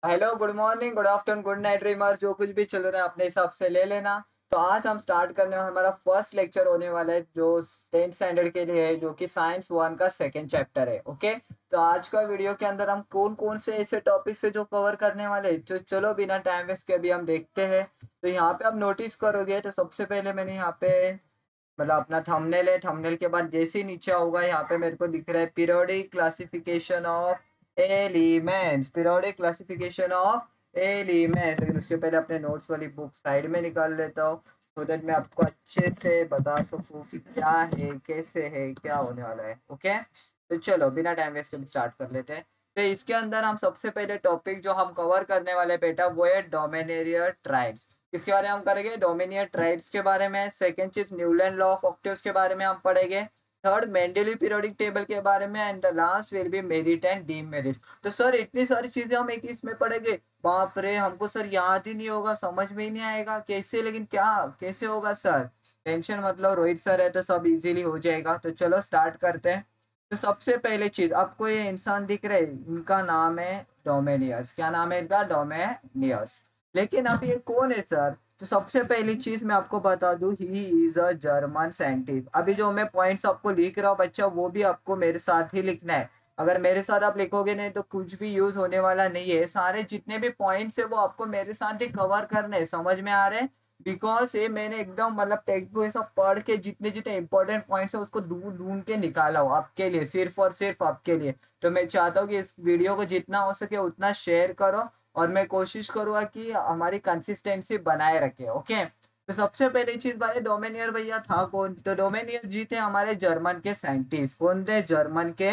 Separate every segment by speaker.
Speaker 1: Hello, good morning, good afternoon, good night dreamer. जो कुछ भी चल रहा है अपने हिसाब से ले लेना। तो आज हम स्टार्ट करने वाले, हमारा फर्स्ट लेक्चर होने वाला है जो 10th स्टैंडर्ड के लिए है, जो कि साइंस वन का सेकंड चैप्टर है। ओके, तो आज का वीडियो के अंदर हम कौन कौन से ऐसे टॉपिक्स है जो कवर करने वाले हैं, तो चलो बिना टाइम वेस्ट के अभी हम देखते हैं। तो यहाँ पे आप नोटिस करोगे तो सबसे पहले मैंने यहाँ पे मतलब अपना थंबनेल है। थंबनेल के बाद जैसे ही नीचे होगा यहाँ पे मेरे को दिख रहा है periodic classification of elements, periodic classification of elements. लेकिन उसके पहले अपने नोट्स वाली बुक साइड में निकाल लेता हूँ, सो दैट मैं आपको अच्छे से बता सकूँ कि क्या है, कैसे है, क्या होने वाला है। ओके, तो चलो बिना टाइम वेस्ट के स्टार्ट कर लेते हैं। तो इसके अंदर हम सबसे पहले टॉपिक जो हम कवर करने वाले बेटा वो है डोमिनेरियर ट्राइब्स। किसके बारे में हम करेंगे? डोमिनियर ट्राइब्स के बारे में। सेकंड चीज न्यूलैंड लॉ ऑफ ऑक्टेव्स के बारे में हम पढ़ेंगे। थर्ड मेंडेली पीरियोडिक टेबल के बारे में। And the last will be merit and demerit. तो सर इतनी सारी चीजें हम एक इसमें पढ़ेंगे? बाप रे, हमको सर याद ही नहीं होगा, समझ में ही नहीं आएगा कैसे। लेकिन क्या कैसे होगा सर? टेंशन मतलब, रोहित सर है तो सब इजीली हो जाएगा। तो चलो स्टार्ट करते हैं। तो सबसे पहले चीज, आपको ये इंसान दिख रहे हैं, इनका नाम है डोमेनियर्स। क्या नाम है इनका? डोमेनियर्स। लेकिन अब ये कौन है सर? तो सबसे पहली चीज मैं आपको बता दूं, he is a German scientist. अभी जो मैं पॉइंट्स आपको लिख रहा हूँ बच्चा, वो भी आपको मेरे साथ ही लिखना है। अगर मेरे साथ आप लिखोगे नहीं तो कुछ भी यूज होने वाला नहीं है। सारे जितने भी पॉइंट्स है वो आपको मेरे साथ ही कवर करने हैं। समझ में आ रहे हैं? बिकॉज ये मैंने एकदम मतलब टेक्स्ट बुक ऐसा पढ़ के जितने जितने इंपॉर्टेंट पॉइंट्स है उसको ढूंढ ढूंढ के निकाला हूँ आपके लिए, सिर्फ और सिर्फ आपके लिए। तो मैं चाहता हूँ कि इस वीडियो को जितना हो सके उतना शेयर करो, और मैं कोशिश करूंगा कि हमारी कंसिस्टेंसी बनाए रखे। ओके, तो सबसे पहली चीज भाई, डोमेनियर भैया था कौन? तो डोमेनियर जी थे हमारे जर्मन के साइंटिस्ट। कौन थे? जर्मन के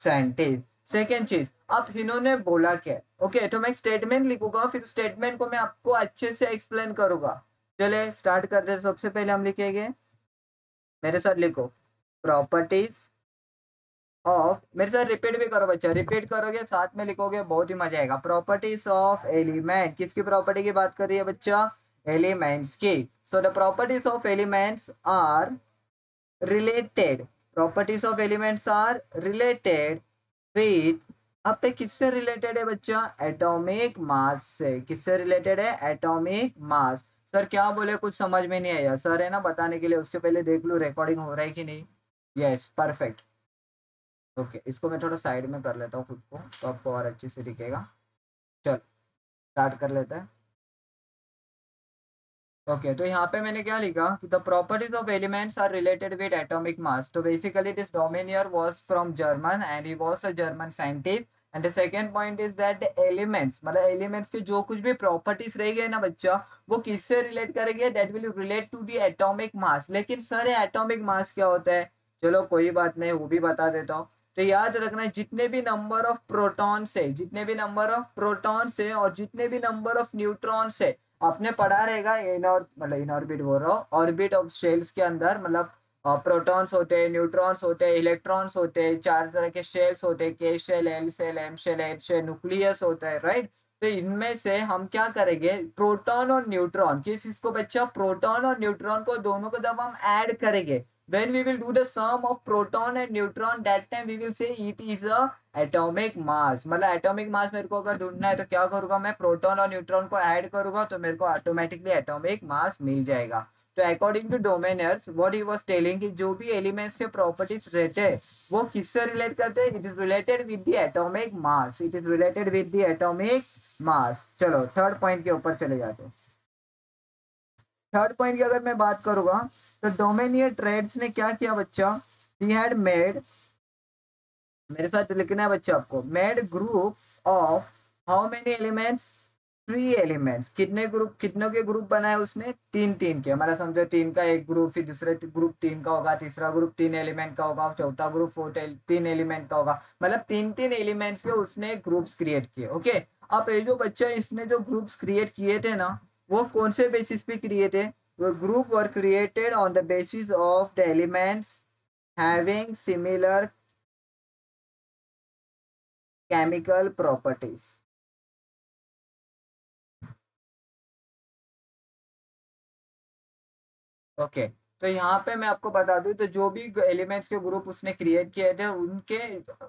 Speaker 1: साइंटिस्ट। सेकेंड चीज, अब इन्होंने बोला क्या? ओके, तो मैं एक स्टेटमेंट लिखूंगा, फिर स्टेटमेंट को मैं आपको अच्छे से एक्सप्लेन करूंगा। चले स्टार्ट करते हैं। सबसे पहले हम लिखेंगे, मेरे साथ लिखो, प्रॉपर्टीज ऑफ, मेरे साथ रिपीट भी करो बच्चा, रिपीट करोगे साथ में लिखोगे बहुत ही मजा आएगा। प्रॉपर्टीज ऑफ एलिमेंट, किसकी प्रॉपर्टी की बात कर रही है बच्चा? एलिमेंट्स की। So the properties of elements are related, properties of elements are related with, अब पे किससे रिलेटेड है बच्चा? एटॉमिक मास से। किससे रिलेटेड है? Atomic mass. सर क्या बोले, कुछ समझ में नहीं आया सर, है ना बताने के लिए। उसके पहले देख लूं रिकॉर्डिंग हो रहा है कि नहीं। Yes, perfect. ओके, इसको मैं थोड़ा साइड में कर लेता हूँ खुद को, तो आपको और अच्छे से दिखेगा। चल स्टार्ट कर लेते हैं। ओके, तो यहाँ पे मैंने क्या लिखा कि the properties of elements are related with atomic mass. तो basically this Dobereiner was from German and he was a German scientist. And the second point is that the elements, मतलब एलिमेंट्स के जो कुछ भी प्रॉपर्टीज रहेंगे ना बच्चा, वो किससे रिलेट करेंगे? That will relate to the atomic mass. लेकिन सर एटॉमिक मास क्या होता है? चलो कोई बात नहीं, वो भी बता देता हूँ। तो याद रखना, जितने भी नंबर ऑफ प्रोटॉन्स है, जितने भी नंबर ऑफ प्रोटॉन्स है और जितने भी नंबर ऑफ न्यूट्रॉन्स है, आपने पढ़ा रहेगा इन और मतलब इन ऑर्बिट बोल रहा हूँ, ऑर्बिट ऑफ शेल्स के अंदर, मतलब प्रोटॉन्स होते हैं, न्यूट्रॉन्स होते हैं, इलेक्ट्रॉन्स होते हैं, चार तरह के शेल्स होते हैं, K shell, L shell, M shell, H shell, nucleus होता है, राइट? तो इनमें से हम क्या करेंगे, प्रोटॉन और न्यूट्रॉन, किस इसको बच्चा? प्रोटॉन और न्यूट्रॉन को दोनों को जब हम ऐड करेंगे, when we will do the sum of proton and neutron, that time we will say it is a atomic mass। मतलब एटॉमिक मास मेरे को अगर ढूंढना है तो क्या करूंगा मैं? प्रोटॉन और न्यूट्रॉन को ऐड करूंगा तो मेरे को ऑटोमेटिकली एटॉमिक मास मिल जाएगा। तो according to Dobereiner's what he was telling कि जो भी एलिमेंट्स के प्रॉपर्टीज रहते हैं वो किससे रिलेट करते हैं? It is related with the atomic mass. It is related with the atomic मास। चलो थर्ड पॉइंट के ऊपर चले जाते हैं। थर्ड पॉइंट की अगर मैं बात करूंगा, तो डोमेनियर ट्रेड्स ने क्या किया बच्चा? ही हैड मेड, मेरे साथ लिखना है बच्चा आपको, made group of how many elements? Three elements. कितने ग्रुप, कितनों के ग्रुप बनाए उसने? तीन तीन के। हमारा समझो तीन का एक ग्रुप, फिर दूसरे ग्रुप तीन का होगा, तीसरा ग्रुप तीन एलिमेंट का होगा, चौथा ग्रुप तीन एलिमेंट का होगा। मतलब तीन तीन एलिमेंट्स के उसने ग्रुप्स क्रिएट किए। ओके, अब ये जो बच्चा इसने जो ग्रुप्स क्रिएट किए थे ना, वो कौन से बेसिस पे क्रिएट है? वो group were created on the basis of the elements having similar chemical properties. Okay, तो यहाँ पे मैं आपको बता दूं, तो जो भी एलिमेंट्स के ग्रुप उसने क्रिएट किए थे उनके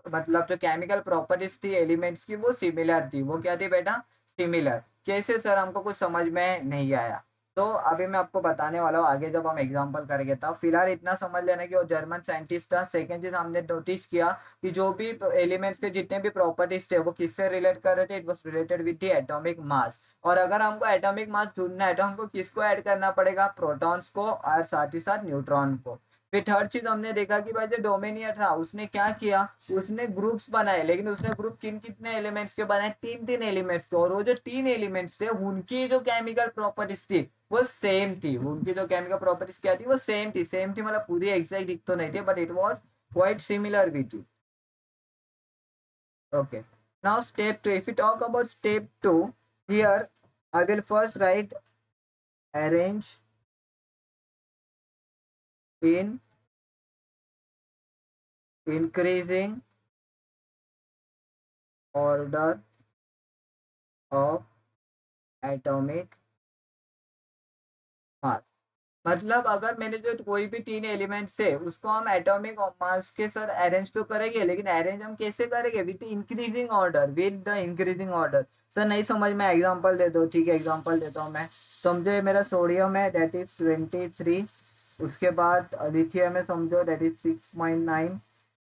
Speaker 1: मतलब जो केमिकल प्रॉपर्टीज थी एलिमेंट्स की वो सिमिलर थी। वो क्या थी बेटा? सिमिलर। कैसे सर? हमको कुछ समझ में नहीं आया। तो अभी मैं आपको बताने वाला हूँ आगे जब हम एग्जांपल करेंगे तब। फिलहाल इतना समझ लेना कि वो जर्मन साइंटिस्ट था। सेकेंड चीज हमने नोटिस किया कि जो भी एलिमेंट्स के जितने भी प्रॉपर्टीज थे वो किससे रिलेट कर रहे थे? It was related with the atomic मास। और अगर हमको एटॉमिक मास ढूंढना है तो हमको किसको ऐड करना पड़ेगा? प्रोटॉन्स को और साथ ही साथ न्यूट्रॉन को। फिर थर्ड चीज हमने देखा कि भाई जो डोमिनियर था उसने क्या किया? उसने ग्रुप्स बनाए, लेकिन उसने ग्रुप कितने एलिमेंट्स के बनाए? तीन तीन एलिमेंट्स के। और वो जो तीन एलिमेंट्स थे उनकी जो केमिकल प्रॉपर्टीज थी वो सेम थी। उनकी जो केमिकल प्रॉपर्टीज क्या थी? वो सेम थी। सेम थी मतलब पूरी एग्जैक्ट दिख तो नहीं थी, but it was quite similar भी थी। Okay. Now step 2. If we talk about step 2, here I will first write arrange in increasing order of atomic mass. मतलब अगर मैंने जो कोई भी तीन एलिमेंट्स है उसको हम एटॉमिक मास के सर अरेंज तो करेंगे, लेकिन अरेंज हम कैसे करेंगे? With increasing order, with the increasing order. Sir नहीं समझ में, एग्जांपल दे दो। ठीक है, एग्जांपल देता हूँ मैं। समझो ये मेरा सोडियम है, दैट इज 23। उसके बाद लिथियम है, समझो दैट इज 6.9।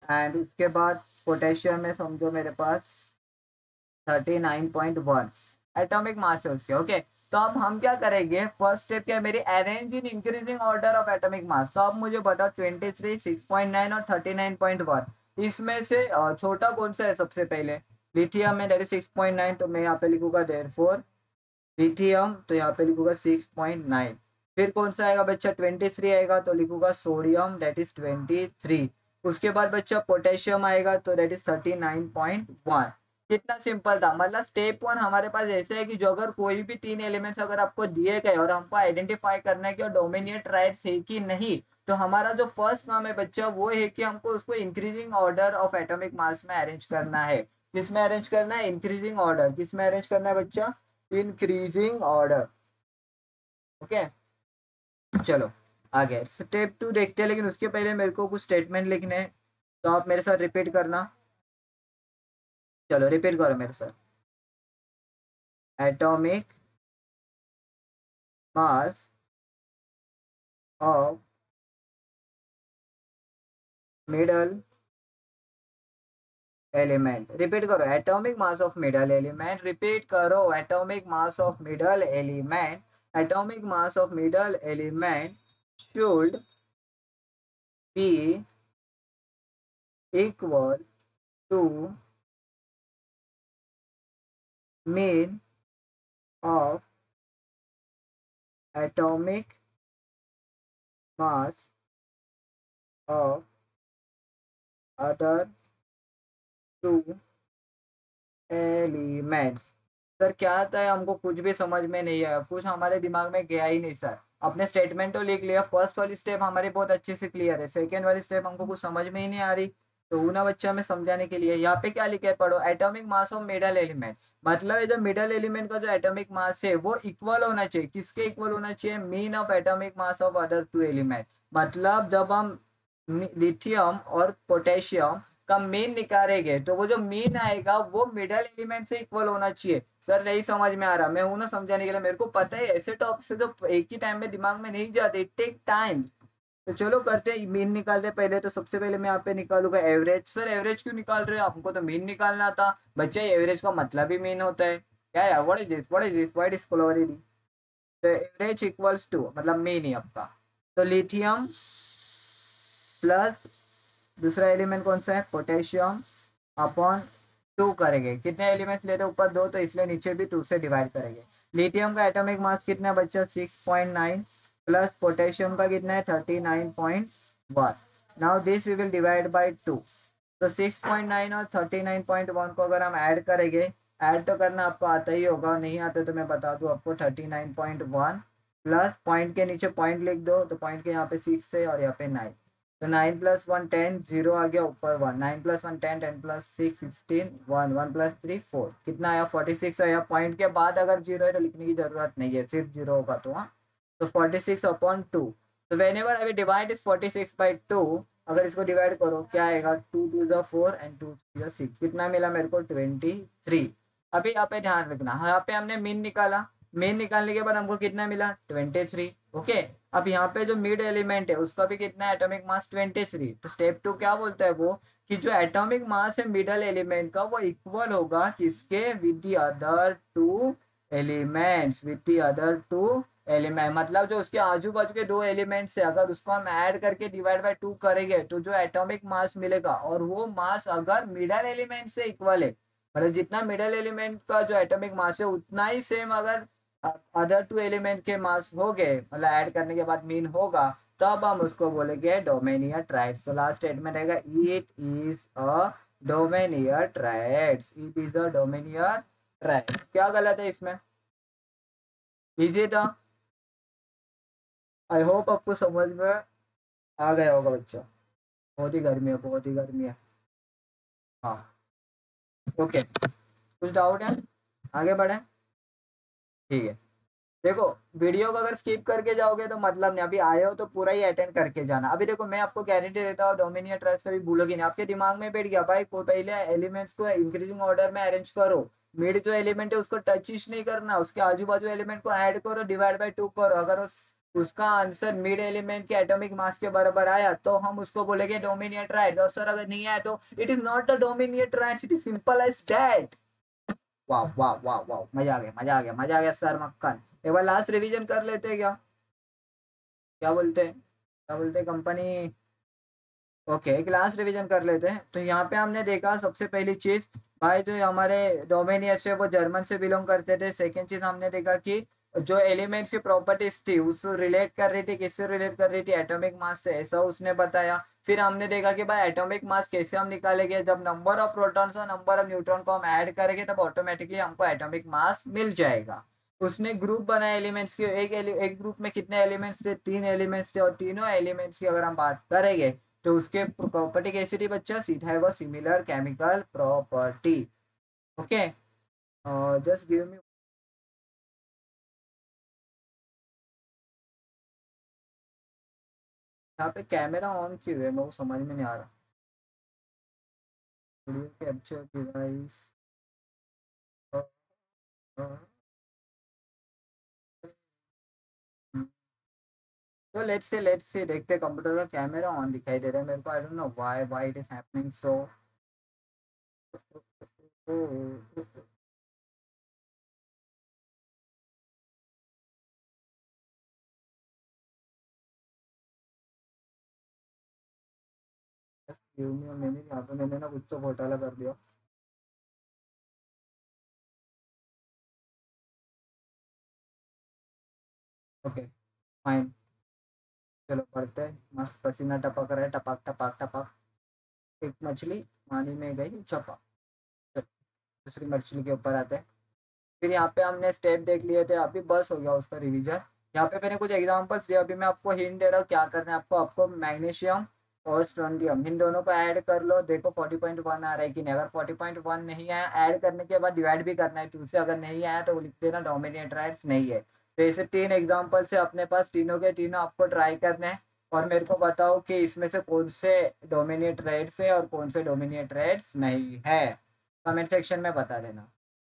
Speaker 1: एंड उसके बाद पोटेशियम है, समझो मेरे पास 39.1 एटॉमिक मास है उसके। ओके, तो अब हम क्या करेंगे? फर्स्ट स्टेप क्या है मेरी? Arrange in increasing order of atomic mass. तो अब मुझे बताओ 23, 6.9 और 39.1 इसमें से छोटा कौन सा है? सबसे पहले लिथियम है, दैट इज 6.9। तो मैं यहाँ पे लिखूंगा देयरफॉर लिथियम, तो यहाँ पे लिखूंगा 6.9। फिर कौन सा आएगा बच्चा? 23 आएगा, तो लिखूंगा सोडियम, दैट इज 23। उसके बाद बच्चा पोटेशियम आएगा, तो दैट इज 39.1। कितना सिंपल था। मतलब स्टेप 1 हमारे पास ऐसे है कि जो अगर कोई भी तीन एलिमेंट्स अगर आपको दिए गए और हमको आइडेंटिफाई करना है कि डोमिनेट राइट्स है कि नहीं, तो हमारा जो फर्स्ट काम है बच्चा वो है कि हमको उसको इंक्रीजिंग ऑर्डर ऑफ एटॉमिक मास में अरेंज करना है। किसमें अरेंज करना है? Increasing order. किसमें अरेंज करना है बच्चा? Increasing order. ओके, चलो आगे स्टेप 2 देखते हैं, लेकिन उसके पहले मेरे को कुछ स्टेटमेंट लिखने हैं, तो आप मेरे साथ रिपीट करना। चलो रिपीट करो मेरे साथ। Atomic mass of middle element. Repeat करो, atomic mass of middle element. Repeat करो, atomic mass of middle element. Atomic mass of middle element should be equal to mean of atomic mass of other two elements. Sir क्या आता है? हमको कुछ भी समझ में नहीं आया, कुछ हमारे दिमाग में गया ही नहीं सर। अपने स्टेटमेंट तो लिख लिया, फर्स्ट वाली स्टेप हमारी बहुत अच्छे से क्लियर है, सेकेंड वाली स्टेप हमको कुछ समझ में ही नहीं आ रही। तो ना बच्चा मैं समझाने के लिए यहाँ पे क्या लिखा है पढ़ो। Atomic mass of middle element, मतलब ये जो मिडल एलिमेंट का जो एटॉमिक मास है वो इक्वल होना चाहिए। किसके इक्वल होना चाहिए? Mean of atomic mass of other two element. मतलब जब हम लिथियम और पोटेशियम का मीन निकालेंगे तो वो जो मीन आएगा वो मिडल एलिमेंट से इक्वल होना चाहिए। सर नहीं समझ में आ रहा, मैं हूं ना समझाने के लिए। मेरे को पता है ऐसे टॉपिक से जो एक ही टाइम में दिमाग में नहीं जाते, इट टेक टाइम। तो चलो करते हैं, मीन निकालते हैं पहले। तो सबसे पहले मैं यहाँ पे निकालूंगा एवरेज। सर एवरेज क्यों निकाल रहे हो? आपको तो मीन निकालना था बच्चे। एवरेज का मतलब ही मीन होता है क्या यार? What is this, what is this, what is clarity? तो एवरेज इक्वल्स टू मतलब मीन ही आपका। तो लिथियम प्लस दूसरा एलिमेंट कौन सा है? पोटेशियम अपॉन 2 करेंगे। कितने एलिमेंट्स ले रहे ऊपर 2, तो इसलिए नीचे भी 2 से डिवाइड करेंगे। लिथियम का एटॉमिक मास कितना है बच्चा? 6.9 प्लस पोटेशियम का कितना है? 39.1। Now this we will divide by 2। तो 6.9 और 39.1 को अगर हम ऐड करेंगे, ऐड तो करना आपको आता ही होगा, नहीं आता तो मैं बता दूं आपको। 39.1 प्लस पॉइंट के नीचे पॉइंट लिख दो, तो पॉइंट के यहाँ पे 6 है और यहाँ पे 9। तो 9 प्लस 1 10, 0 आ गया ऊपर 1। 9 प्लस 1 10, 10 प्लस 6 16, 1 1 प्लस 3 4। कितना आया? 46 आया। पॉइंट के बाद अगर जीरो है तो लिखने की जरूरत नहीं है, सिर्फ जीरो होगा तो। हाँ, तो 46 अपॉन 2। तो वेन एवर अभी डिवाइड इज 46/2, अगर इसको डिवाइड करो क्या आएगा, 2 2 4 एंड 2 3 6, कितना मिला मेरे को 23। अभी यहाँ पे ध्यान रखना, यहाँ पे हमने मीन निकाला, मीन निकालने के बाद हमको कितना मिला 23। ओके, अब यहाँ पे जो मिड एलिमेंट है उसका भी कितना है एटॉमिक मास 23। तो स्टेप 2 क्या बोलता है वो, कि जो एटॉमिक मास है मिडल एलिमेंट का वो इक्वल होगा किसके, with the other two elements, with the other two element, मतलब जो उसके आजू बाजू के दो एलिमेंट्स है अगर उसको हम ऐड करके डिवाइड बाय 2 करेंगे तो जो एटॉमिक मास मिलेगा, और वो मास अगर मिडल एलिमेंट से इक्वल है, मतलब जितना मिडल एलिमेंट का जो एटॉमिक मास है उतना ही सेम अगर अदर टू एलिमेंट के मास हो गए, मतलब ऐड करने के बाद मीन होगा, तब हम उसको बोलेंगे डोमिनियर ट्राइड्स। तो लास्ट स्टेटमेंट रहेगा it is a डोमिनियर triads, it is a डोमिनियर tried. क्या गलत है इसमें, इजी था। आई होप आपको समझ में आ गया होगा बच्चा। बहुत ही गर्मी है, बहुत ही गर्मी है। हाँ, ओके, कुछ डाउट है, आगे बढ़े। ठीक है, देखो वीडियो को अगर स्किप करके जाओगे तो मतलब नहीं, अभी आए हो तो पूरा ही अटेंड करके जाना। अभी देखो मैं आपको गारंटी देता हूँ डोमिनियन ट्राइड्स कभी भूलोगी नहीं, आपके दिमाग में बैठ गया भाई, को पहले एलिमेंट्स को इंक्रीजिंग ऑर्डर में अरेंज करो, मिड जो एलिमेंट है उसको टच ही नहीं करना, उसके आजू बाजू एलिमेंट को ऐड करो, डिवाइड बाय 2 करो, अगर उसका आंसर मिड एलिमेंट के एटॉमिक मास के बराबर आया तो हम उसको बोलेंगे डोमिनियन ट्राइड्स, और सर अगर नहीं आया तो it is not the dominion triads, it is simple as that. वाह वाह वाह वाह, मजा आ गया, मजा आ गया, मजा आ गया सर मक्खन। एक बार लास्ट रिवीजन कर लेते हैं क्या, क्या बोलते हैं, क्या बोलते हैं कंपनी। ओके, एक लास्ट रिवीजन कर लेते हैं। तो यहाँ पे हमने देखा सबसे पहली चीज, भाई जो हमारे डोमिनियस है वो जर्मन से बिलोंग करते थे। सेकंड चीज हमने देखा कि जो एलिमेंट्स की प्रॉपर्टीज थी उस रिलेट कर रही थी, किससे रिलेट कर रही थी, एटॉमिक मास से, ऐसा उसने बताया। फिर हमने देखा कि भाई एटॉमिक मास कैसे हम निकालेंगे, जब नंबर ऑफ प्रोटॉन्स और नंबर ऑफ न्यूट्रॉन को हम ऐड करेंगे तब ऑटोमेटिकली हमको एटॉमिक मास मिल जाएगा। उसने ग्रुप बनाए एलिमेंट्स के, एक ग्रुप में कितने एलिमेंट्स थे, 3 एलिमेंट्स थे, और तीनों एलिमेंट्स की अगर हम बात करेंगे तो उसके प्रॉपर्टी कैसी थी बच्चा, सीधा है वो similar chemical property. Okay, just give me, यहाँ पे कैमरा ऑन क्यों है, मेरे को समझ में नहीं आ रहा। वीडियो कैप्चर डिवाइस, तो लेट्स से देखते, कंप्यूटर का कैमरा ऑन दिखाई दे रहा है मेरे को, I don't know why why it is happening so. मैंने यहाँ पे मैंने ना कुछ तो घोटाला कर दिया। ओके, फाइन, चलो पढ़ते हैं। मस्त पसीना टपक रहा है, टपक टपक टपक। एक मछली पानी में गई चपा, दूसरी मछली के ऊपर आते हैं। फिर यहाँ पे हमने स्टेप देख लिए थे, अभी बस हो गया उसका रिवीजन। यहाँ पे मैंने कुछ एग्जांपल्स दिए, अभी मैं आपको हिंट दे रहा हूँ क्या करना है आपको। आपको मैग्नीशियम और स्ट्रोंडियम इन दोनों को ऐड कर लो, देखो 40.1 आ रहा है कि नहीं। अगर 40.1 नहीं आया, ऐड करने के बाद डिवाइड भी करना है 2 से, अगर नहीं आया तो लिख देना डोमिनेट राइट्स नहीं है। तो ऐसे 3 एग्जाम्पल से अपने पास, तीनों के तीनों आपको ट्राई करने हैं, और मेरे को बताओ कि इसमें से कौन से डोमिनेट राइट्स है और कौन से डोमिनेट राइट्स नहीं है, कमेंट सेक्शन में बता देना।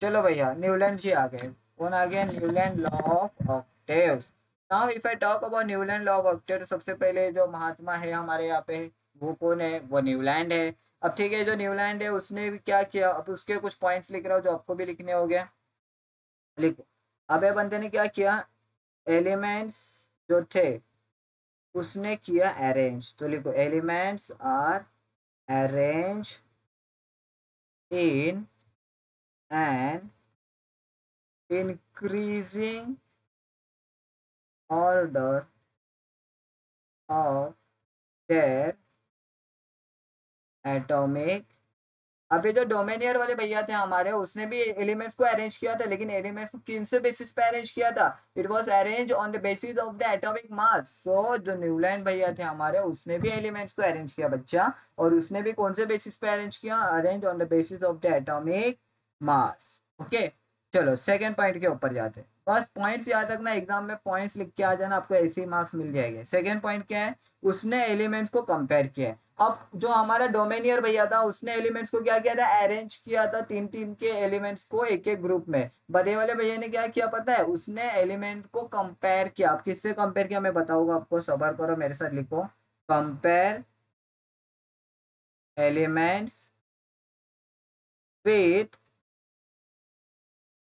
Speaker 1: चलो भैया, न्यूलैंड जी आ गए। कौन आ गया, Newland law of octaves. Now if I talk about Newland law of octave, तो सबसे पहले जो महात्मा है हमारे यहाँ पे, वो कौन है, वो न्यूलैंड है। अब ठीक है, जो न्यूलैंड है उसने भी क्या किया, अब उसके कुछ पॉइंट्स लिख रहा हूँ जो आपको भी लिखने हो गया, लिखो। अब ये बंदे ने क्या किया, एलिमेंट्स जो थे उसने किया अरेंज, तो लिखो elements are arrange in an increasing order of their atomic। अभी जो डोमिनियर वाले भैया थे हमारे, उसने भी एलिमेंट्स को अरेंज किया था, लेकिन एलिमेंट्स को किन से बेसिस पे अरेंज किया था, it was arrange on the basis of the atomic mass. So जो न्यूलैंड भैया थे हमारे, उसने भी एलिमेंट्स को अरेंज किया बच्चा, और उसने भी कौन से बेसिस पे अरेंज किया, arrange on the basis of the atomic mass. Okay, चलो सेकेंड पॉइंट के ऊपर जाते हैं। बस पॉइंट्स याद रखना, एग्जाम में पॉइंट्स लिख के आ जाना, आपको ऐसे ही मार्क्स मिल जाएंगे। सेकंड पॉइंट क्या है, उसने एलिमेंट्स को कंपेयर किया है। अब जो हमारा डोमिनियर भैया था उसने एलिमेंट्स को क्या किया था, अरेंज किया था तीन तीन के एलिमेंट्स को एक एक ग्रुप में। बड़े वाले भैया ने क्या किया पता है, उसने एलिमेंट को कंपेयर किया। आप किससे कंपेयर किया मैं बताऊंगा आपको, सबर करो मेरे साथ लिखो। Compare elements with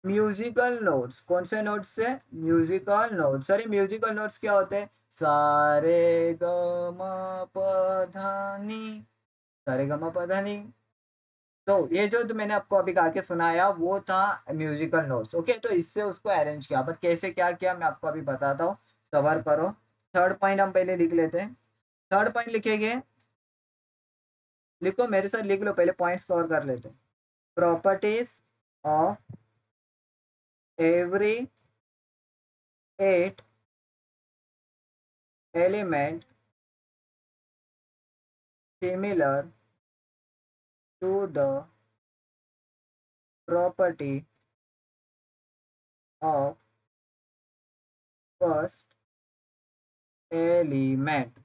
Speaker 1: musical notes. कौन से नोट्स से, म्यूजिकल नोट्स। अरे म्यूजिकल नोट्स क्या होते हैं, सारे ग म प ध नी, सारे ग म प ध नी। तो ये जो मैंने आपको अभी गा के सुनाया वो था म्यूजिकल नोट्स। ओके, तो इससे उसको अरेंज किया, बट कैसे क्या किया मैं आपको अभी बताता हूँ, सबर करो। थर्ड पॉइंट हम पहले लिख लेते हैं। थर्ड पॉइंट लिखेंगे, लिखो मेरे साथ लिख लो, पहले पॉइंट्स कवर कर लेते हैं। Properties of every 8 element similar to the property of first element।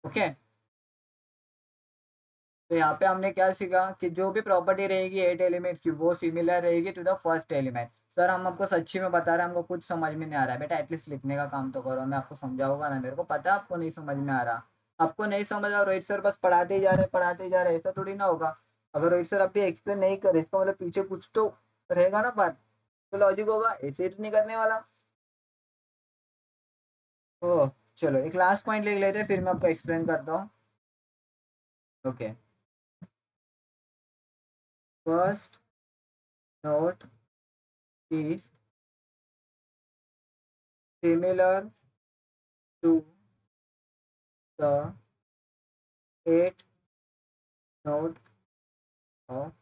Speaker 1: Okay, तो यहाँ पे हमने क्या सीखा कि जो भी प्रॉपर्टी रहेगी 8 एलिमेंट्स की वो सिमिलर रहेगी to the first element. Sir हम आपको सच्ची में बता रहे हैं, हमको कुछ समझ में नहीं आ रहा है बेटा, एटलीस्ट लिखने का काम तो करो, मैं आपको समझाऊंगा ना, मेरे को पता है आपको नहीं समझ में आ रहा। आपको नहीं समझ आ रहा, रोहित सर बस पढ़ाते ही जा रहे पढ़ाते ही जा रहे, ऐसा थोड़ी ना होगा। अगर रोहित सर अभी एक्सप्लेन नहीं करे इसका मतलब पीछे कुछ तो रहेगा ना बात, तो लॉजिक होगा, ऐसे ही तो नहीं करने वाला। ओ चलो एक लास्ट पॉइंट लिख लेते हैं, फिर मैं आपको एक्सप्लेन करता हूँ। Okay, first note is similar to the 8 note of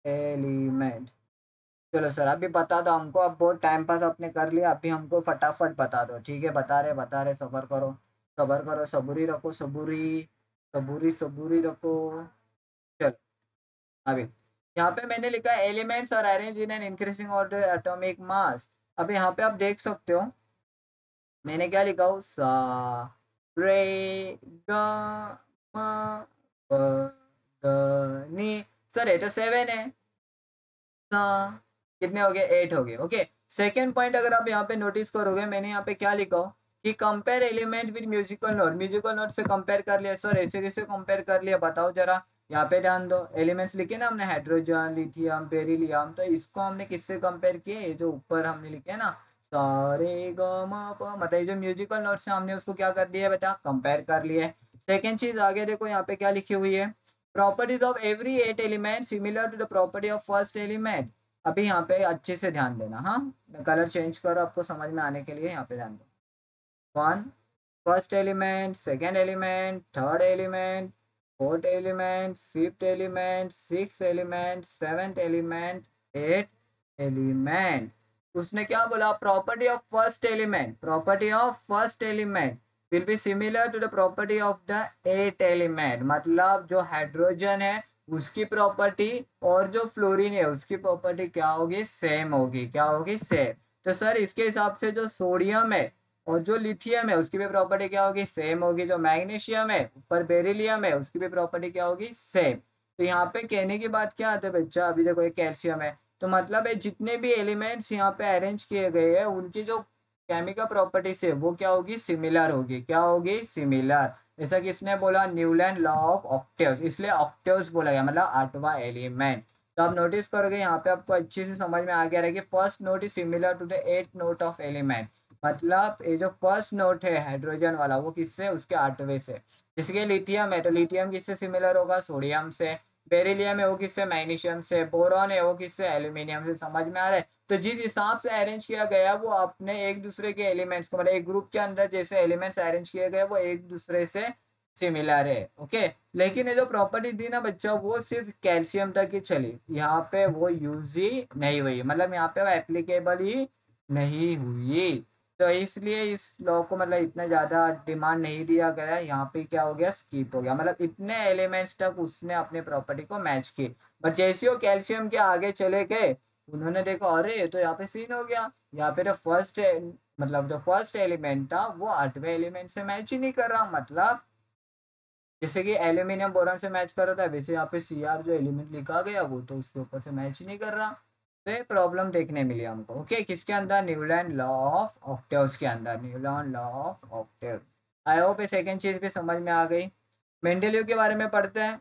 Speaker 1: element. चलो सर अभी बता दो हमको, अब बहुत टाइम पास आपने कर लिया, अभी हमको फटाफट बता दो। ठीक है, बता रहे, सबर करो, सबर करो, सबूरी रखो, सबूरी सबूरी सबूरी रखो। चलो अभी यहाँ पे मैंने लिखा है elements are arrange in an increasing order atomic mass. अभी यहाँ पे आप देख सकते हो मैंने क्या लिखा हूँ, सा रे गा मा पा धा नी। सर ये तो 7 है। सा कितने हो गए, 8 हो गए। ओके, सेकेंड पॉइंट अगर आप यहाँ पे नोटिस करोगे मैंने यहाँ पे क्या लिखा हो कि compare element with musical note. Musical note से कंपेयर कर लिया। सर ऐसे कैसे कंपेयर कर लिया बताओ जरा। यहाँ पे ध्यान दो, एलिमेंट्स लिखे ना हमने, हाइड्रोजन लिथियम बेरिलियम, तो इसको हमने किससे कंपेयर किए, ये जो ऊपर हमने लिखे ना सारे ग म प, मतलब ये जो म्यूजिकल नोट से हमने उसको क्या कर दिया बेटा, कंपेयर कर लिया है। सेकेंड चीज आगे देखो यहाँ पे क्या लिखी हुई है, properties of every 8 element similar to the property of first element. अभी यहाँ पे अच्छे से ध्यान देना, हाँ मैं कलर चेंज करो आपको समझ में आने के लिए, यहाँ पे ध्यान दो। One, first element, second element, third element, fourth element, fifth element, six element, seventh element, eight element. उसने क्या बोला, property of first element, property of first element will be similar to the property of the 8 element. मतलब जो hydrogen है उसकी property और जो fluorine है उसकी प्रॉपर्टी क्या होगी, सेम होगी। क्या होगी, सेम। तो सर इसके हिसाब से जो सोडियम है और जो लिथियम है उसकी भी प्रॉपर्टी क्या होगी, सेम होगी। जो मैग्नीशियम है ऊपर बेरिलियम है उसकी भी प्रॉपर्टी क्या होगी, सेम। तो यहाँ पे कहने की बात क्या आती है बच्चा, अभी देखो एक कैल्शियम है, तो मतलब है जितने भी एलिमेंट्स यहाँ पे अरेंज किए गए हैं उनकी जो केमिकल प्रॉपर्टीज है वो क्या होगी, सिमिलर होगी। क्या होगी, सिमिलर। ऐसा किसने बोला, न्यूलैंड लॉ ऑफ ऑक्टेव्स, इसलिए ऑक्टेव्स बोला गया, मतलब 8वां एलिमेंट। तो आप नोटिस करोगे यहाँ पे आपको अच्छे से समझ में आ गया है कि first note is similar to the 8 note of element. मतलब ये जो फर्स्ट नोट है हाइड्रोजन वाला वो किससे, उसके 8वें से। जिसके लिथियम है तो लिथियम किससे सिमिलर होगा, सोडियम से। बेरिलियम है वो किससे, मैग्नीशियम से। बोरॉन है वो किससे, एल्यूमिनियम से। समझ में आ रहा है। तो जिस हिसाब से अरेंज किया गया वो अपने एक दूसरे के एलिमेंट्स को, मतलब एक ग्रुप के अंदर जैसे एलिमेंट्स अरेंज किए गए वो एक दूसरे से सिमिलर है। ओके, लेकिन ये जो प्रॉपर्टी थी ना बच्चा वो सिर्फ कैल्शियम तक ही चली, यहाँ पे वो यूज ही नहीं हुई, मतलब यहाँ पे वो एप्लीकेबल ही नहीं हुई। तो इसलिए इस लॉ को मतलब इतना ज्यादा डिमांड नहीं दिया गया, यहाँ पे क्या हो गया, स्किप हो गया। मतलब इतने एलिमेंट्स तक उसने अपने प्रॉपर्टी को मैच की। बट जैसे वो कैल्शियम के आगे चले गए उन्होंने देखा अरे ये तो यहाँ पे सीन हो गया, यहाँ पे जो फर्स्ट मतलब जो फर्स्ट एलिमेंट था वो 8वें एलिमेंट से मैच ही नहीं कर रहा, मतलब जैसे कि एल्यूमिनियम बोरॉन से मैच कर रहा था वैसे यहाँ पे Cr जो एलिमेंट लिखा गया वो तो उसके ऊपर से मैच ही नहीं कर रहा। तो ये प्रॉब्लम देखने मिली हमको। ओके, किसके अंदर? न्यूलैंड लॉ ऑफ ऑक्टेव्स के अंदर, Newland law of octave. I hope ये सेकंड चीज भी समझ में आ गई। मेंडेलिव के बारे में पढ़ते हैं।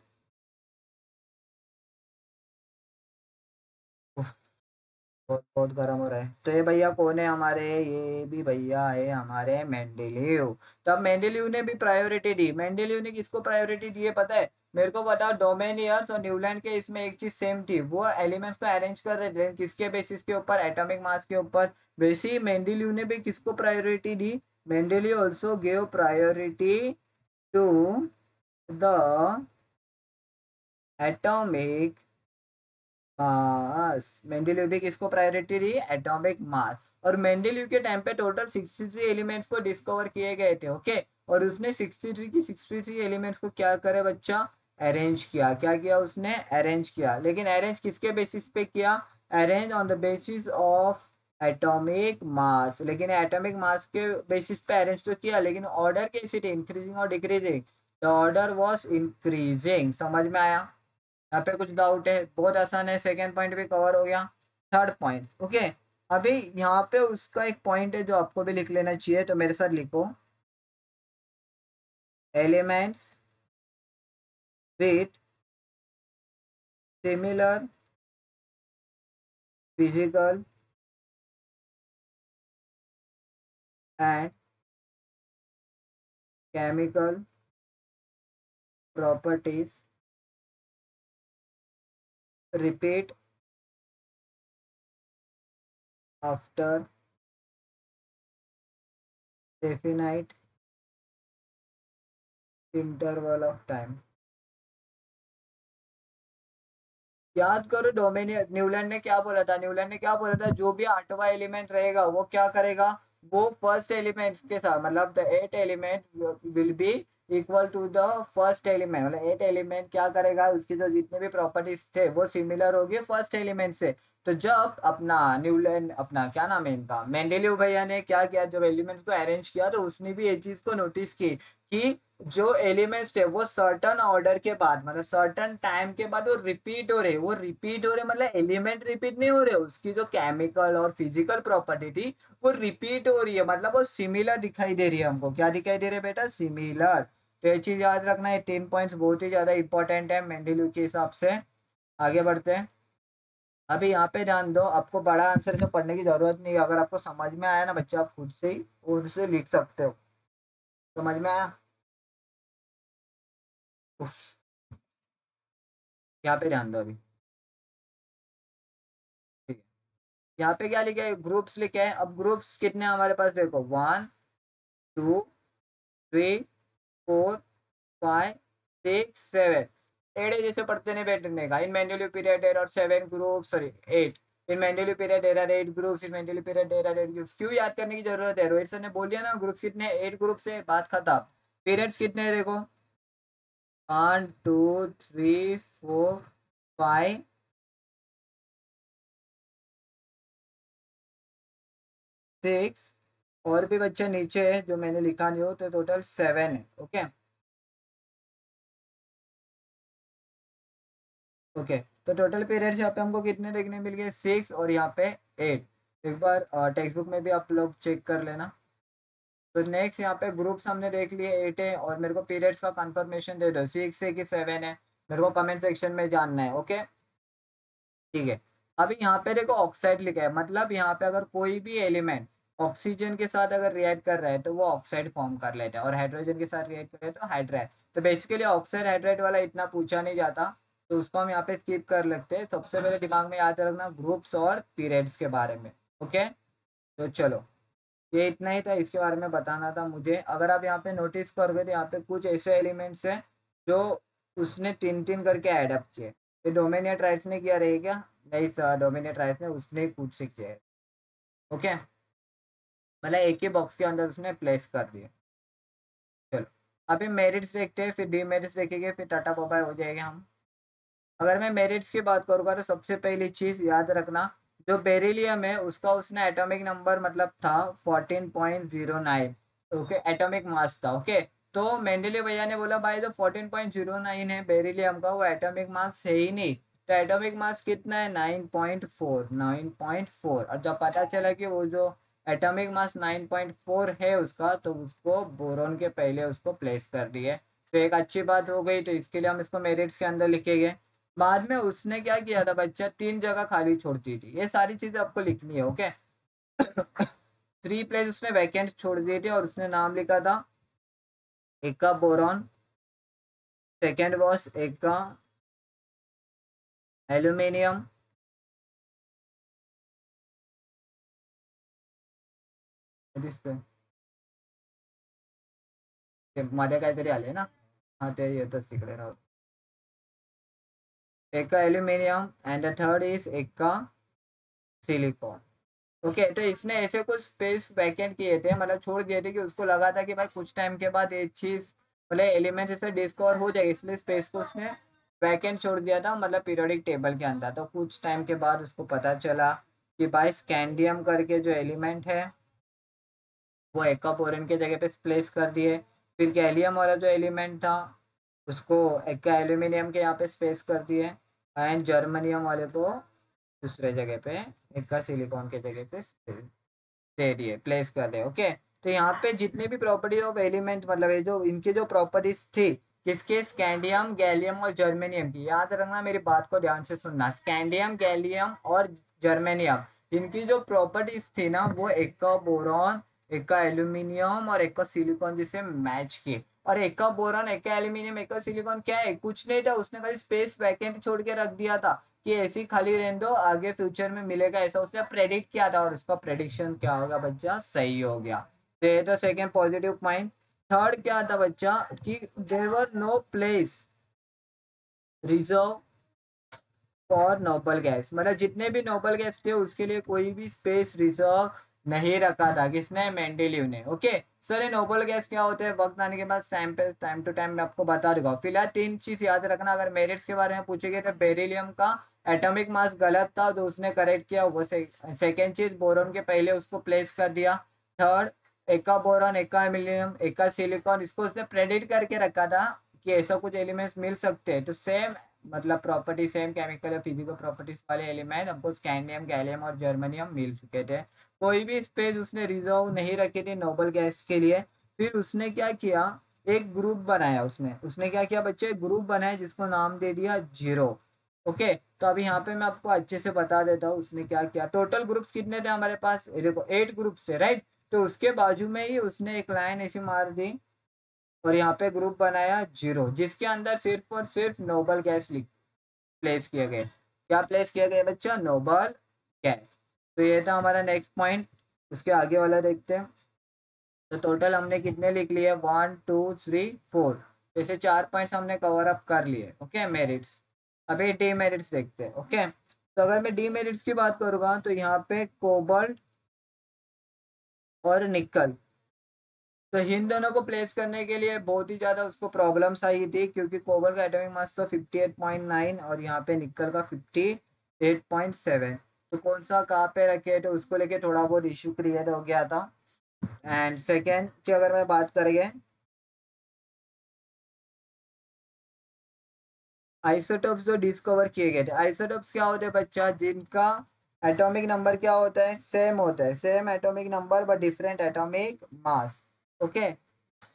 Speaker 1: बहुत बहुत गर्म हो रहा है। तो ये भैया कौन है हमारे? ये भी भैया है हमारे मेंडेलीव। तो अब मेंडेलीव ने भी प्रायोरिटी दी। मेंडेलीव ने किसको प्रायोरिटी दी है पता है? मेरे को बताओ। डोमेनियर्स और न्यूलैंड के इसमें एक चीज सेम थी, वो एलिमेंट्स को अरेंज कर रहे थे किसके बेसिस के ऊपर? एटॉमिक मास के ऊपर। वैसे ही मेंडेलीव ने भी किसको प्रायोरिटी दी? Mendeleev also gave priority to the atomic mass. Mendeleev भी किसको प्रायोरिटी दी? Atomic mass. और मेंडेलीव के टाइम पे टोटल 63 एलिमेंट्स को डिस्कवर किए गए थे। ओके, और उसने 63 की 63 एलिमेंट्स को क्या करे बच्चा? अरेंज किया। क्या किया उसने? अरेंज किया। लेकिन अरेंज किसके बेसिस पे किया? Arrange on the basis of atomic mass. लेकिन एटॉमिक मास के बेसिस पे अरेंज तो किया, लेकिन ऑर्डर कैसी थी? इंक्रीजिंग और decreasing? The order was increasing. समझ में आया? यहाँ पे कुछ डाउट है? बहुत आसान है। सेकेंड पॉइंट भी कवर हो गया। Third point. ओके, अभी यहाँ पे उसका एक पॉइंट है जो आपको भी लिख लेना चाहिए, तो मेरे साथ लिखो। Elements with similar physical and chemical properties repeat after definite interval of time. याद करो डोमिनियन न्यूलैंड ने क्या बोला था? न्यूलैंड ने क्या बोला था? जो भी 8वां एलिमेंट रहेगा वो क्या करेगा? वो फर्स्ट एलिमेंट के साथ, मतलब the 8 element will be equal to the first element. मतलब 8 एलिमेंट क्या करेगा? उसकी जो जितने भी प्रॉपर्टीज थे वो सिमिलर होगी फर्स्ट एलिमेंट से। तो जब अपना न्यूलैंड, अपना क्या नाम है इनका, मेंडेलीव भैया ने क्या किया? जब एलिमेंट्स को अरेंज किया तो उसने भी ये चीज को नोटिस की कि जो एलिमेंट्स थे वो सर्टन ऑर्डर के बाद, मतलब सर्टन टाइम के बाद वो रिपीट हो रहे। वो रिपीट हो रहे मतलब एलिमेंट रिपीट नहीं हो रहे, उसकी जो केमिकल और फिजिकल प्रॉपर्टी थी वो रिपीट हो रही है, मतलब वो सिमिलर दिखाई दे रही है हमको। क्या दिखाई दे रही है बेटा? सिमिलर। तो ये चीज याद रखना है। 10 पॉइंट्स बहुत ही ज्यादा इंपॉर्टेंट है मेंडेलीव के हिसाब से। आगे बढ़ते हैं। अभी यहाँ पे ध्यान दो, आपको बड़ा आंसर से पढ़ने की जरूरत नहीं है। अगर आपको समझ में आया ना बच्चा, आप खुद से ही उनसे लिख सकते हो। समझ में आया? उफ, यहाँ पे ध्यान दो अभी। ठीक है, यहाँ पे क्या लिखे है? ग्रुप्स लिखे हैं। अब ग्रुप्स कितने हैं हमारे पास? देखो, 1 2 3 4 5 6 7। एड़े जैसे पढ़ते नहीं बैठने का। In Mendeleev period there are 7 group, sorry 8। In Mendeleev period there are 8 groups. In Mendeleev period there are 8 groups. क्यों याद करने की जरूरत है? रोहित सर ने बोल दिया ना ग्रुप्स कितने? 8 ग्रुप से बात खत्म। पीरियड्स कितने हैं देखो? 1 2 3 4 5 6। और भी बच्चे नीचे है जो मैंने लिखा नहीं हो, तो टोटल 7 है। Okay okay. तो टोटल पीरियड्स यहाँ पे हमको कितने देखने मिल गए? 6 और यहाँ पे 8। एक बार टेक्स्ट बुक में भी आप लोग चेक कर लेना। तो नेक्स्ट यहाँ पे ग्रुप्स हमने देख लिए 8 है, और मेरे को पीरियड्स का कंफर्मेशन दे दो 6 है कि 7 है। मेरे को कमेंट सेक्शन में जानना है। ओके ठीक है। अभी यहाँ पे देखो ऑक्साइड लिखा है, मतलब यहाँ पे अगर कोई भी एलिमेंट ऑक्सीजन के साथ अगर रिएक्ट कर रहा है तो वो ऑक्साइड फॉर्म कर लेता है, और हाइड्रोजन के साथ रिएक्ट कर रहा है तो हाइड्राइड। तो बेसिकली ऑक्साइड हाइड्राइड वाला इतना पूछा नहीं जाता, तो उसको हम यहाँ पे स्किप कर लेते हैं। सबसे पहले दिमाग में याद रखना ग्रुप्स और पीरियड्स के बारे में। ओके, तो चलो, ये इतना ही था, इसके बारे में बताना था मुझे। अगर आप यहाँ पे नोटिस करोगे तो यहाँ पे कुछ ऐसे एलिमेंट्स हैं जो उसने 3 3 करके एडअप किए। ये डोमिनियट राइट्स ने किया रहेगा? नहीं सर, डोमिनियट राइट्स ने उसने खुद से किया है। ओके, मतलब एक ही बॉक्स के अंदर उसने प्लेस कर दिया। चलो, अभी मेरिट्स देखते हैं, फिर डीमेरिट्स देखेंगे, फिर टाटा बाय हो जाएगा हम। अगर मैं मेरिट्स की बात करूंगा तो सबसे पहली चीज याद रखना, जो बेरिलियम है उसका उसने एटॉमिक नंबर मतलब था 14.09, ओके, एटॉमिक मास था, ओके। तो मेंडेलीव भैया ने बोला भाई जो 14.09 है बेरिलियम का वो एटॉमिक मास है ही नहीं, तो एटॉमिक मास कितना है 9.4, 9.4। और जब पता चला कि वो जो एटॉमिक मास 9.4 है उसका, तो उसको बोरॉन के पहले उसको प्लेस कर दिए। तो एक अच्छी बात हो गई, तो इसके लिए हम इसको मेरिट्स के अंदर लिखेंगे। बाद में उसने क्या किया था बच्चा, 3 जगह खाली छोड़ दी थी, ये सारी चीजें आपको लिखनी है, ओके। 3 प्लेस उसने वैकेंट छोड़ दिए थे और उसने नाम लिखा था, एक का बोरॉन, सेकेंड वॉज एक का एल्यूमिनियम, मध्ये काहीतरी आले ना, हा ते येतच तिकडे राहू, एक का aluminium and the third is एक का सिलिकॉन, ओके। तो इसने ऐसे कुछ स्पेस वैकेंट किए थे, मतलब छोड़ दिए थे कि उसको लगा था कि भाई कुछ टाइम के बाद एक चीज मतलब एलिमेंट ऐसे डिस्कवर हो जाएगी, इसलिए स्पेस को उसने वैकेंट छोड़ दिया था, मतलब पीरियोडिक टेबल के अंदर। तो कुछ टाइम के बाद उसको पता चला कि भाई स्कैंडियम करके जो एलिमेंट है वो एक्वापोरिन के जगह पे प्लेस कर दिए। फिर गैलियम वाला जो एलिमेंट था उसको एक्का एल्यूमिनियम के यहाँ पे स्पेस कर दिए, एंड जर्मनियम वाले को दूसरे जगह पे एक्का सिलिकॉन के जगह पे दे दिए, प्लेस कर दिए, ओके। तो यहाँ पे जितने भी प्रॉपर्टीज ऑफ एलिमेंट मतलब ये जो इनकी जो प्रॉपर्टीज थी, किसके, स्कैंडियम गैलियम और जर्मेनियम की, याद रखना मेरी बात को ध्यान से सुनना, स्कैंडियम गैलियम और जर्मेनियम, इनकी जो प्रॉपर्टीज थी ना वो एक का बोरॉन, एक का एल्यूमिनियम और एक का सिलिकॉन जिसे मैच की। और एक का बोरॉन, एक का एल्यूमिनियम, एक का सिलिकॉन क्या है, कुछ नहीं था, उसने खाली स्पेस वैकेंट छोड़ के रख दिया था कि ऐसी खाली रहने दो, आगे फ्यूचर में मिलेगा, ऐसा उसने प्रेडिक्ट किया था और उसका प्रेडिक्शन क्या होगा बच्चा, सही हो गया। तो ये तो सेकेंड पॉजिटिव पॉइंट। थर्ड क्या था बच्चा कि there were no place reserve for noble gas, मतलब जितने भी नोबल गैस थे उसके लिए कोई भी स्पेस रिजर्व नहीं रखा था, किसने, मेंडेलीव ने, ओके। सर ये नोबल गैस क्या होते हैं, वक्त आने के बाद टाइम पे टाइम टू टाइम मैं आपको बता दूंगा। फिलहाल 3 चीज याद रखना, अगर मेरिट्स के बारे में पूछेंगे तो बेरिलियम का एटॉमिक मास गलत था तो उसने करेक्ट किया वो, सेकेंड चीज बोरॉन के पहले उसको प्लेस कर दिया। थर्ड, एक का बोरॉन, एक का एल्यूमिनियम, एक का सिलिकॉन, इसको उसने प्रेडिक्ट करके रखा था कि ऐसा कुछ एलिमेंट्स मिल सकते हैं। तो सेम मतलब प्रॉपर्टी, सेम केमिकल या फिजिकल प्रॉपर्टीज वाले एलिमेंट हमको स्कैंडियम गैलियम और जर्मनियम मिल चुके थे। कोई भी स्पेस उसने रिजर्व नहीं रखी थी नोबल गैस के लिए। फिर उसने क्या किया, एक ग्रुप बनाया, उसने उसने क्या किया बच्चे, ग्रुप बनाया जिसको नाम दे दिया जीरो, ओके। तो अभी यहाँ पे मैं आपको अच्छे से बता देता हूँ उसने क्या किया। टोटल ग्रुप्स कितने थे हमारे पास, ये देखो 8 ग्रुप्स थे, राइट। तो उसके बाजू में ही उसने एक लाइन ऐसी मार दी और यहाँ पे ग्रुप बनाया जीरो, जिसके अंदर सिर्फ और सिर्फ नोबल गैस प्लेस किए गए। क्या प्लेस किया गया बच्चा, नोबल गैस। तो ये था हमारा नेक्स्ट पॉइंट। उसके आगे वाला देखते हैं। तो टोटल हमने कितने लिख लिए, 1 2 3 4, जैसे 4 पॉइंट्स हमने कवर अप कर लिए, ओके, मेरिट्स। अभी डी मेरिट्स देखते हैं, ओके। तो अगर मैं डी मेरिट्स की बात करूँगा तो यहाँ पे कोबल्ट और निकल, तो इन दोनों को प्लेस करने के लिए बहुत ही ज्यादा उसको प्रॉब्लम्स आई थी, क्योंकि कोबल का एटॉमिक मास तो 58.9 और यहाँ पे निकल का 58.7। तो कौन सा कहाँ पे रखे तो उसको लेके थोड़ा बहुत इशू क्रिएट हो गया था। एंड सेकेंड की अगर मैं बात करेंगे, आइसोटोप्स जो डिस्कवर किए गए थे, आइसोटोप्स क्या होते हैं बच्चा, जिनका एटॉमिक नंबर क्या होता है, सेम होता है, same atomic number but different atomic mass, okay.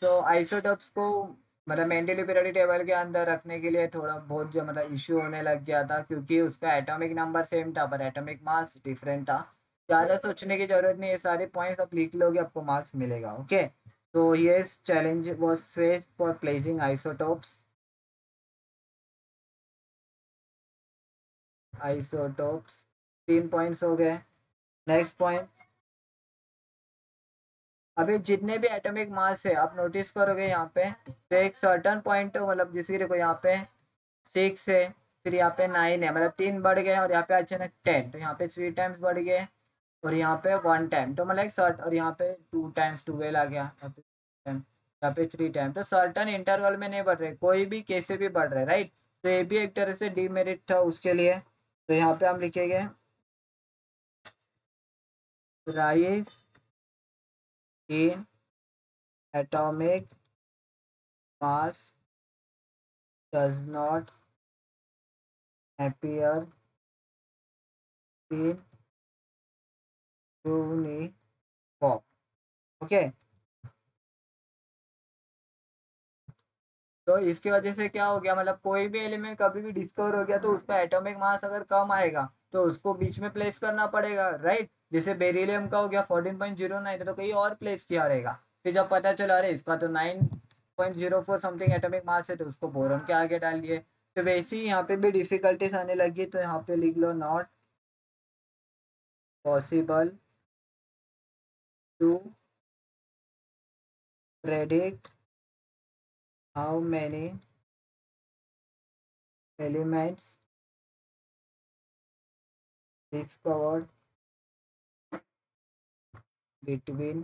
Speaker 1: तो आइसोटोप्स को मतलब मेंडेलीव पीरियोडिक टेबल के अंदर रखने के लिए थोड़ा बहुत जो मतलब इश्यू होने लग गया था, क्योंकि उसका एटॉमिक नंबर सेम था पर एटॉमिक मास डिफरेंट था। ज़्यादा सोचने की जरूरत नहीं, ये सारे पॉइंट्स आप लिख लोगे आपको मार्क्स मिलेगा, ओके। तो ये challenge was face for placing isotopes, isotopes 3 points हो गए। नेक्स्ट पॉइंट, अभी जितने भी एटॉमिक मास है आप नोटिस करोगे यहाँ पे, तो एक सर्टन पॉइंट मतलब जिसकी देखो यहाँ पे 6 है, फिर यहाँ पे 9 है, मतलब 3 बढ़ गए और यहाँ पे अचानक 10, तो यहाँ पे 3 टाइम्स बढ़ गए और यहाँ पे 1 टाइम, तो मतलब एक सर्ट, और यहाँ पे 2 टाइम्स 12 आ गया, यहाँ पे 3 टाइम, तो सर्टन इंटरवल में नहीं बढ़ रहे, कोई भी कैसे भी बढ़ रहे, राइट। तो ये भी एक तरह से डीमेरिट था उसके लिए। तो यहाँ पे हम लिखेंगे rise in atomic mass does not appear in uniform. Okay, तो इसकी वजह से क्या हो गया, मतलब कोई भी एलिमेंट कभी भी डिस्कवर हो गया तो उसका एटॉमिक मास अगर कम आएगा तो उसको बीच में प्लेस करना पड़ेगा, राइट। जैसे बेरिलियम का हो गया 14.09 तो कहीं और प्लेस किया रहेगा। फिर जब पता चला अरे इसका तो 9.04 समथिंग एटॉमिक मास है तो उसको बोरॉन के आगे डाल दिए। तो वैसे ही यहाँ पे भी डिफिकल्टीज आने लगी, तो यहाँ पे लिख लो not possible to predict how many elements discovered between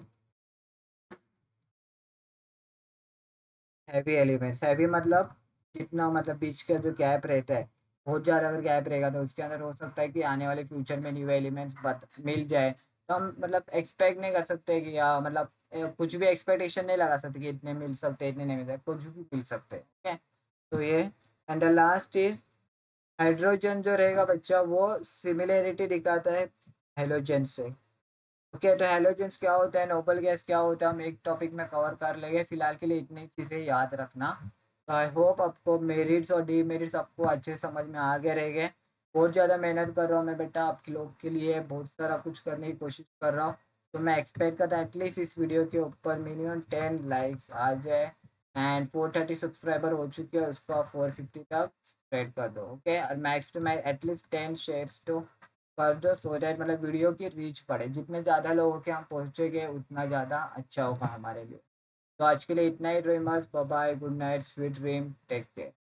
Speaker 1: heavy elements. Heavy मतलब कितना, मतलब बीच का जो गैप रहता है, बहुत ज़्यादा अगर गैप रहेगा तो उसके अंदर हो सकता है कि आने वाले फ्यूचर में न्यू एलिमेंट्स मिल जाए। तो हम मतलब एक्सपेक्ट नहीं कर सकते कि या मतलब कुछ भी एक्सपेक्टेशन नहीं लगा सकते कि इतने मिल सकते इतने नहीं मिल सकते, कुछ भी मिल सकते हैं, ठीक है। तो ये and the last is hydrogen जो रहेगा बच्चा वो सिमिलरिटी दिखाता है हेलोजन से। ओके, तो हेलोजेंस क्या होता है, नोबल गैस क्या होता है, हम एक टॉपिक में कवर कर लेंगे। फिलहाल के लिए इतनी चीज़ें याद रखना। तो आई होप आपको मेरिट्स और डीमेरिट्स आपको अच्छे समझ में आ गए रहेंगे। बहुत ज़्यादा मेहनत कर रहा हूँ मैं बेटा आपके लोग के लिए, बहुत सारा कुछ करने की कोशिश कर रहा हूँ। तो मैं एक्सपेक्ट करता हूँ एटलीस्ट इस वीडियो के ऊपर मिनिमम 10 लाइक्स आ जाए। एंड 430 सब्सक्राइबर हो चुके हैं, उसको आप 450 तक स्प्रेड कर दो। ओके, और max to max at least 10 shares तो कर दो, सो दैट मतलब वीडियो की रीच बढ़े। जितने ज़्यादा लोगों के हम पहुँचेंगे उतना ज़्यादा अच्छा होगा हमारे लिए। तो आज के लिए इतना ही dreamers, bye bye, good night, sweet dream, take care.